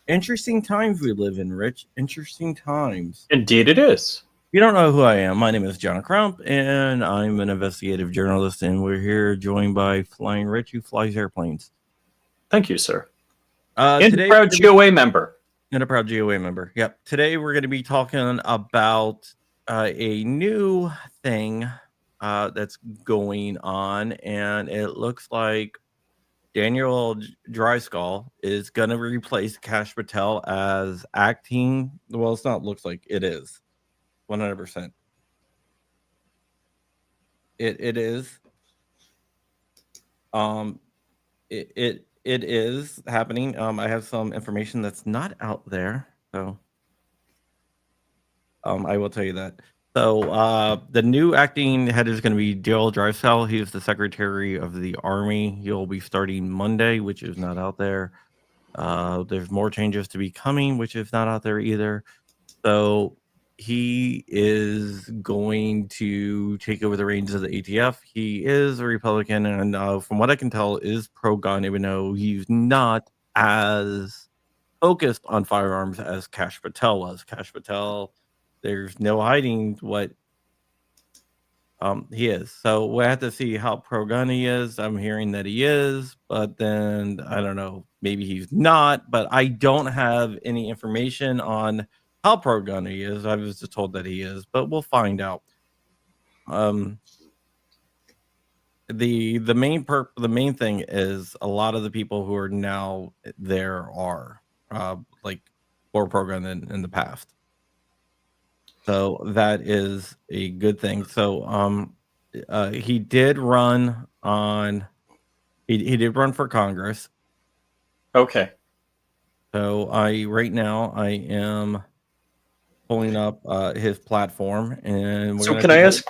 Interesting times we live in, Rich. Interesting times. Indeed, it is. If you don't know who I am, my name is John Crump, and I'm an investigative journalist, and we're here joined by Flying Rich, who flies airplanes. Thank you, sir. And a proud GOA member. And a proud GOA member. Yep. Today we're going to be talking about a new thing that's going on, and it looks like Daniel Dryskull is going to replace Kash Patel as acting. Well, it's not looks like it is 100%. It is. It is happening. I have some information that's not out there, so I will tell you that. So the new acting head is going to be Dale Drysdale. He is the Secretary of the Army. He'll be starting Monday, which is not out there. There's more changes to be coming, which is not out there either. So he is going to take over the reins of the ATF. He is a Republican, and from what I can tell, is pro-gun, even though he's not as focused on firearms as Kash Patel was. Kash Patel, there's no hiding what he is. So we'll have to see how pro-gun he is. I'm hearing that he is, but then I don't know, maybe he's not, but I don't have any information on how pro-gun he is. I was just told that he is, but we'll find out. The main thing is a lot of the people who are now there are like more pro-gun than in the past. So that is a good thing. So he did run on he did run for Congress. Okay. So right now I am pulling up his platform, and so can I ask?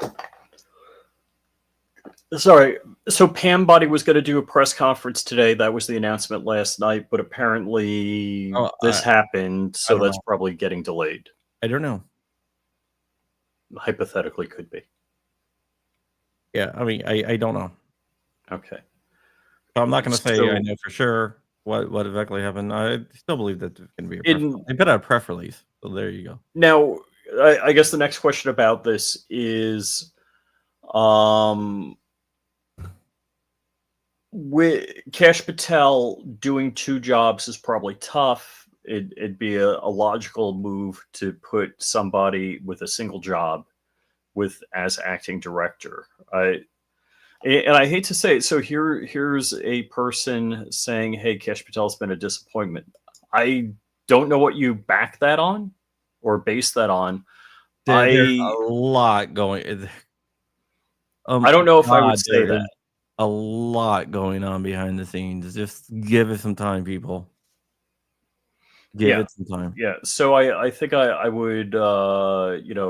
Sorry. So Pam Body was going to do a press conference today. That was the announcement last night, but apparently this happened, so that's probably getting delayed. I don't know. Hypothetically, could be. Yeah, I mean, I don't know. Okay. So I'm not going to say I know for sure what exactly happened. I still believe that there's going to be a they put out a press release. So there you go. Now, I guess the next question about this is, with Kash Patel doing two jobs is probably tough. It'd be a logical move to put somebody with a single job as acting director. And I hate to say it. So here's a person saying, "Hey, Kash Patel's been a disappointment." I don't know what you back that on or base that on. There's a lot going. I don't know if I would say that. A lot going on behind the scenes. Just give it some time, people. Give it some time. Yeah. So I think I would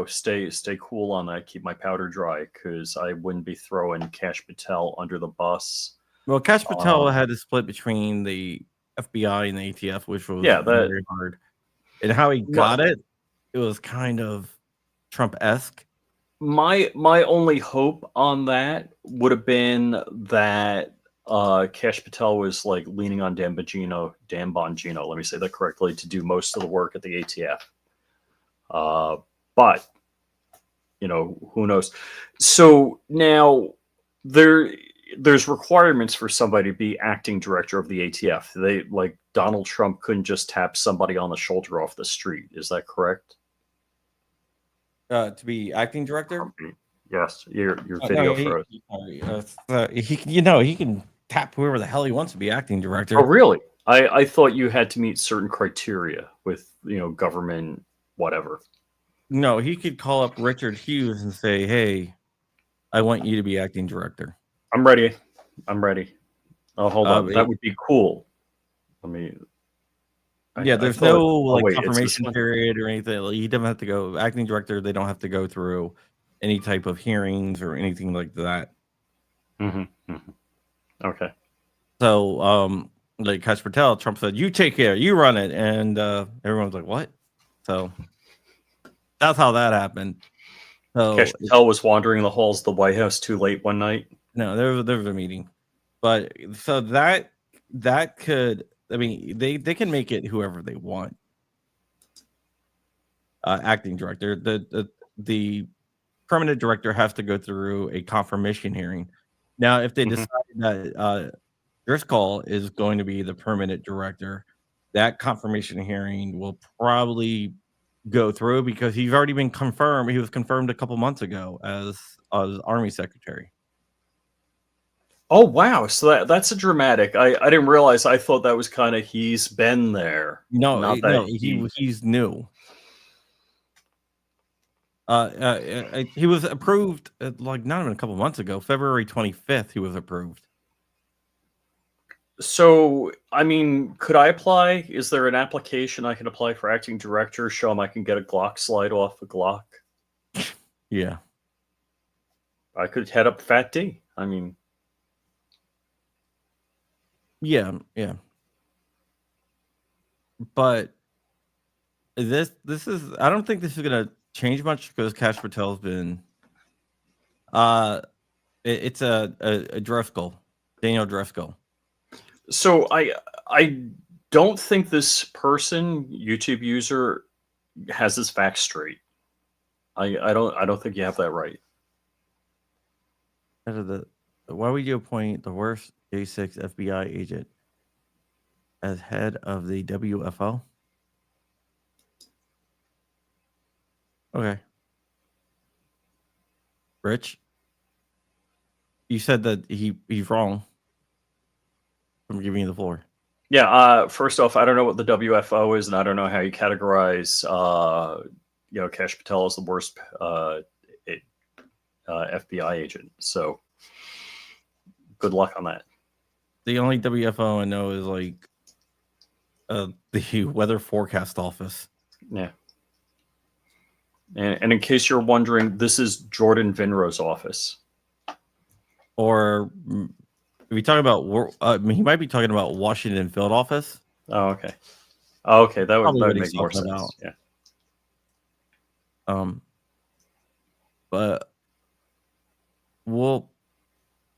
stay cool on that, keep my powder dry, because I wouldn't be throwing Kash Patel under the bus. Well, Kash Patel had to split between the FBI and the ATF, which was very hard. And how he got it was kind of Trump-esque. My only hope on that would have been that Kash Patel was like leaning on Dan Bongino, let me say that correctly, to do most of the work at the ATF. But who knows? So now there's requirements for somebody to be acting director of the ATF. They, like, Donald Trump couldn't just tap somebody on the shoulder off the street. Is that correct? To be acting director? Yes, your video froze. He can tap whoever the hell he wants to be acting director. Oh, really? I thought you had to meet certain criteria with government whatever. No, he could call up Richard Hughes and say, "Hey, I want you to be acting director." I'm ready. Oh, hold on. That would be cool. There's no confirmation period or anything. He doesn't have to go acting director. They don't have to go through any type of hearings or anything like that. Mm-hmm. Okay. So, like Kash Patel, Trump said, "You take care, you run it," and everyone's like, "What?" So that's how that happened. So Kash Patel was wandering the halls of the White House too late one night. No, there was a meeting, but so that could I mean, they can make it whoever they want. Acting director. The permanent director has to go through a confirmation hearing. Now, if they Mhm. decide that Driscoll is going to be the permanent director, that confirmation hearing will probably go through because he's already been confirmed. He was confirmed a couple months ago as Army Secretary. Oh wow! So that's a dramatic. I didn't realize. I thought that was kind of he's been there, No, not no, that he. he's new. He was approved like not even a couple months ago. February 25th, he was approved. So I mean, could I apply? Is there an application I can apply for acting director? Show him I can get a Glock slide off a Glock. Yeah, I could head up Fat D. I mean, yeah. But this is I don't think this is gonna change much because Cash Patel's been uh it's a Driscoll, Daniel Driscoll. so I don't think this person YouTube user has his facts straight. I don't think you have that right. Out of the Why would you appoint the worst J6 FBI agent as head of the WFO? Okay. Rich, you said that he's wrong. I'm giving you the floor. Yeah. First off, I don't know what the WFO is, and I don't know how you categorize, Cash Patel as the worst FBI agent. So, good luck on that. The only WFO I know is like the Weather Forecast Office. Yeah. And in case you're wondering, this is Jordan Vinro's office. Or if we talk about, he might be talking about Washington Field Office. Oh, okay. Oh, okay, that Probably would what make he's more talking sense. about. Yeah. But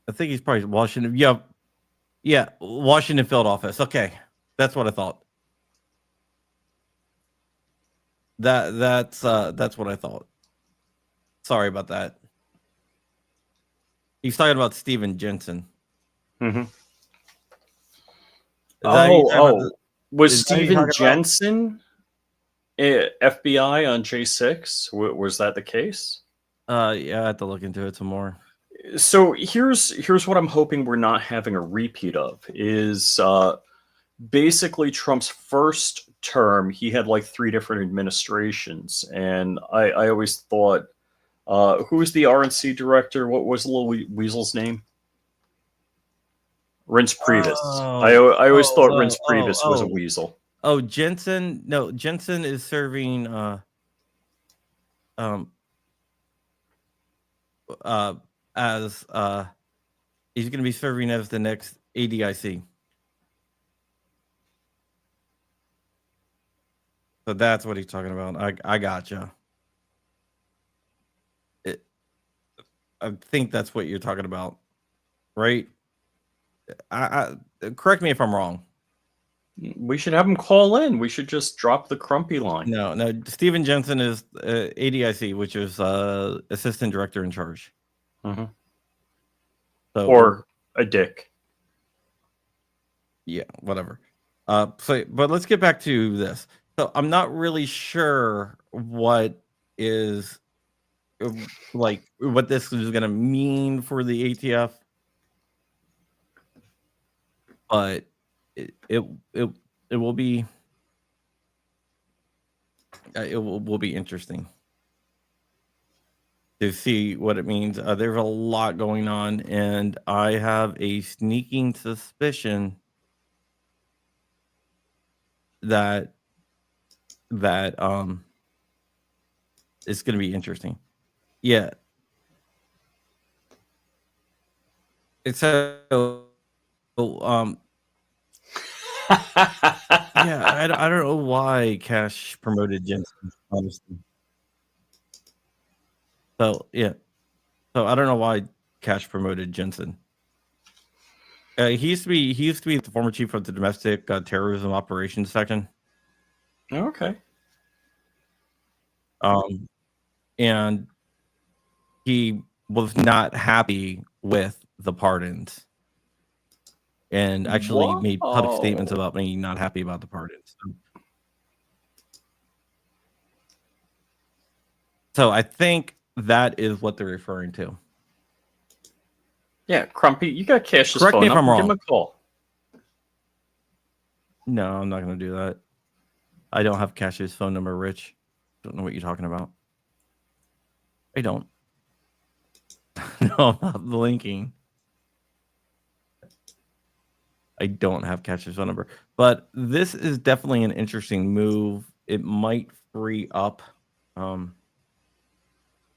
I think he's probably Washington. Yeah, Washington Field Office. Okay, that's what I thought. That's what I thought. Sorry about that. He's talking about Steven Jensen. Mm-hmm. Was Was is that who you're Steven talking about? Jensen FBI on J6? Was that the case? Yeah, I have to look into it some more. So here's what I'm hoping we're not having a repeat of is basically Trump's first term. He had like 3 different administrations, and I always thought, who was the RNC director? What was the little weasel's name? Reince Priebus. I always thought Reince Priebus was a weasel. Oh, Jensen. No, Jensen is serving as he's going to be serving as the next ADIC. So that's what he's talking about. I gotcha. I think that's what you're talking about, right? I correct me if I'm wrong. We should have him call in. We should just drop the Crumpy line. No. Steven Jensen is ADIC, which is assistant director in charge. Mm-hmm. So, or a dick. Yeah, whatever. But let's get back to this. So I'm not really sure what is like what this is going to mean for the ATF, but it will be will be interesting to see what it means. There's a lot going on, and I have a sneaking suspicion that it's going to be interesting. Yeah. It's yeah, I don't know why Cash promoted Jensen, honestly. So I don't know why Cash promoted Jensen. He used to be the former chief of the domestic terrorism operations section. Okay. And he was not happy with the pardons, and actually made public statements Whoa. about being not happy about the pardons. So I think that is what they're referring to. Yeah, Crumpy, you got Cash's Correct phone me if I'm number. Give him wrong. a call. No, I'm not going to do that. I don't have Cash's phone number, Rich. Don't know what you're talking about. I don't. No, I'm not linking. I don't have Cash's phone number. But this is definitely an interesting move. It might free up,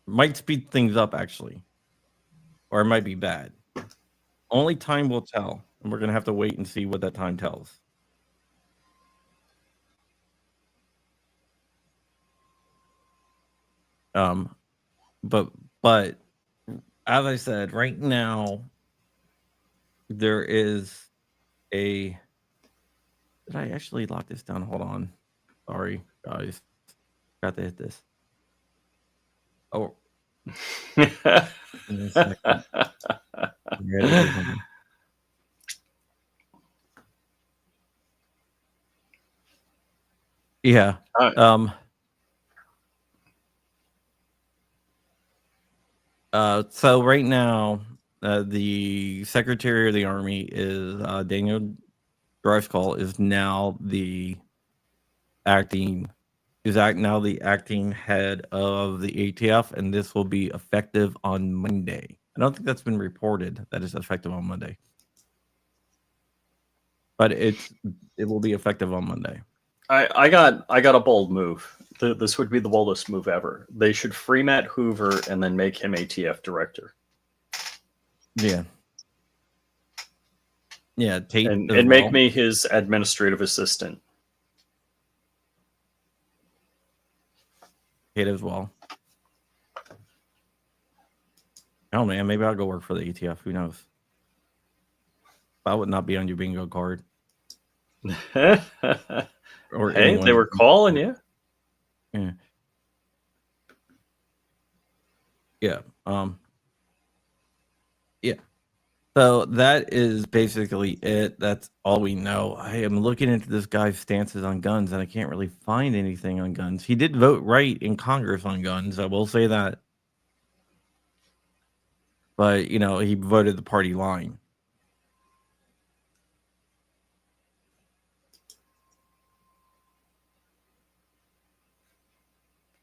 might speed things up, actually. Or it might be bad. Only time will tell. And we're going to have to wait and see what that time tells. But as I said, right now there is a. Did I actually lock this down? Hold on. Sorry, guys. Got to hit this. Oh, give me a second. I'm ready to do something. Yeah. So right now, the Secretary of the Army is Daniel Driscoll is now the acting head of the ATF, and this will be effective on Monday. I don't think that's been reported that it's effective on Monday, but it will be effective on Monday. I got a bold move. This would be the boldest move ever. They should free Matt Hoover and then make him ATF director. Yeah. Yeah, Tate and as make well. me his administrative assistant. Tate as well. Oh man, maybe I'll go work for the ATF. Who knows? That would not be on your bingo card. Or Hey, they were calling you. Yeah. Yeah. Yeah. So that is basically it. That's all we know. I am looking into this guy's stances on guns, and I can't really find anything on guns. He did vote right in Congress on guns. I will say that. But, he voted the party line.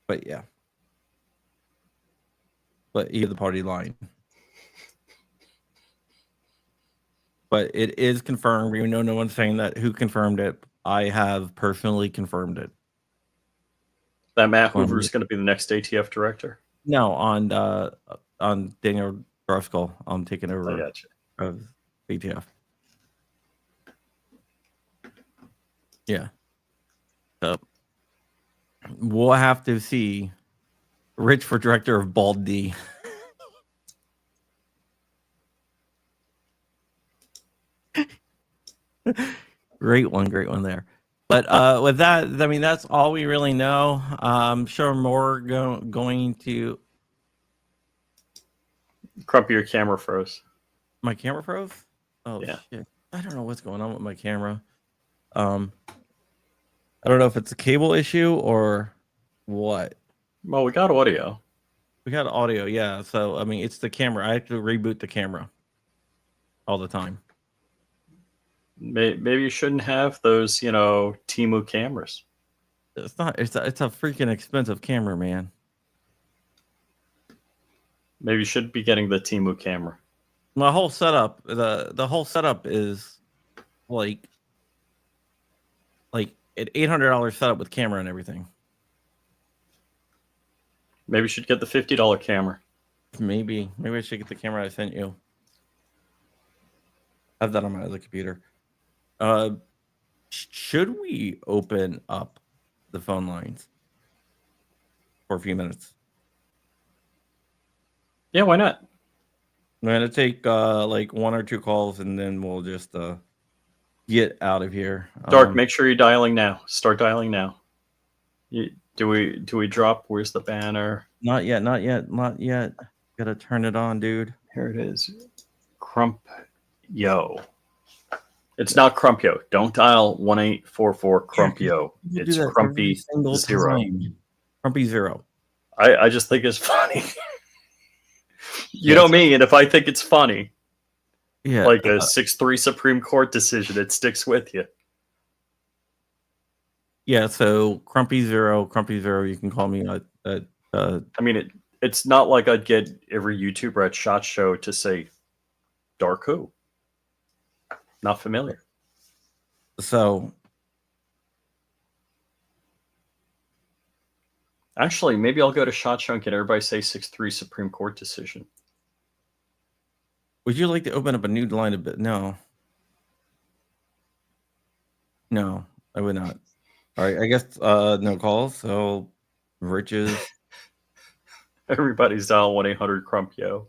But, yeah. But he had the party line. But it is confirmed. Even though no one's saying that who confirmed it, I have personally confirmed it. That Matt Hoover is going to be the next ATF director? No, on Daniel Driscoll. I'm taking over I got you. of ATF. Yeah. So we'll have to see. Rich for director of Bald D. Great one there. But with that, I mean, that's all we really know. I'm sure more going to. Crumpy, your camera froze. My camera froze? Oh, yeah. Shit. I don't know what's going on with my camera. I don't know if it's a cable issue or what. Well, we got audio. We got audio, yeah. So, I mean, it's the camera. I have to reboot the camera all the time. Maybe you shouldn't have those, Temu cameras. It's not. It's a freaking expensive camera, man. Maybe you should be getting the Temu camera. My whole setup, the whole setup is like an $800 setup with camera and everything. Maybe you should get the $50 camera. Maybe I should get the camera I sent you. I have that on my other computer. Should we open up the phone lines for a few minutes? Yeah, why not? I'm gonna take like 1 or 2 calls, and then we'll just get out of here. Dark, make sure you're dialing now. Start dialing now. Do we drop? Where's the banner? Not yet, not yet, not yet. Gotta turn it on, dude. Here it is. Crump Yo. It's not Crump Yo. Don't dial 1844 Crump Yo. You do It's that every Crumpy single Zero. time. Crumpy Zero. I just think it's funny. You know me, and if I think it's funny, yeah, like a 6-3 Supreme Court decision, it sticks with you. Yeah, so Crumpy Zero, you can call me I mean, it's not like I'd get every YouTuber at SHOT Show to say, Dark who? Not familiar. So actually, maybe I'll go to SHOT Show and get everybody say 6-3 Supreme Court decision. Would you like to open up a new line of bit? No. No, I would not. All right, I guess no calls. So Rich's. Everybody's dial 1-800 Crump Yo.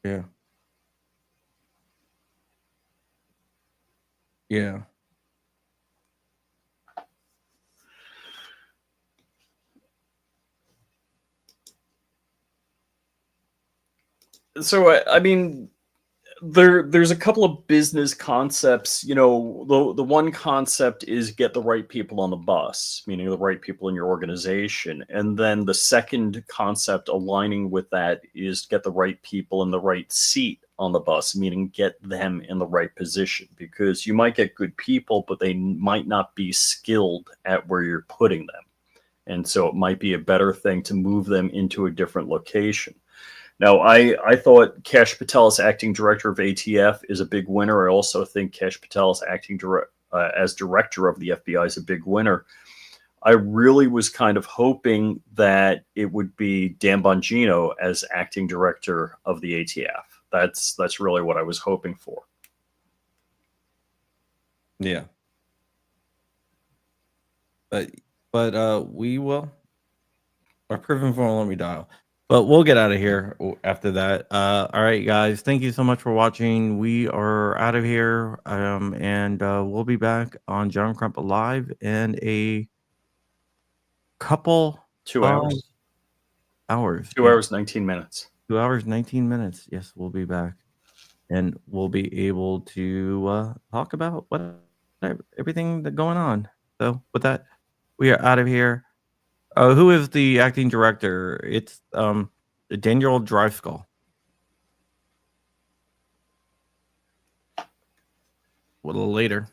Yeah. Yeah. So I mean, there's a couple of business concepts. You know, the one concept is get the right people on the bus, meaning the right people in your organization, and then the second concept aligning with that is get the right people in the right seat on the bus, meaning get them in the right position, because you might get good people, but they might not be skilled at where you're putting them, and so it might be a better thing to move them into a different location. Now, I thought Kash Patel as acting director of ATF is a big winner. I also think Kash Patel as as director of the FBI is a big winner. I really was kind of hoping that it would be Dan Bongino as acting director of the ATF. That's really what I was hoping for. Yeah. But we will. Our proven phone won't let me dial. But we'll get out of here after that. All right, guys. Thank you so much for watching. We are out of here. And we'll be back on John Crump Live in a couple 2 hours. Hours. 2 hours, 19 minutes. 2 hours, 19 minutes. Yes, we'll be back. And we'll be able to talk about everything that's going on. So with that, we are out of here. Who is the acting director? It's Daniel Driveskull. A little later.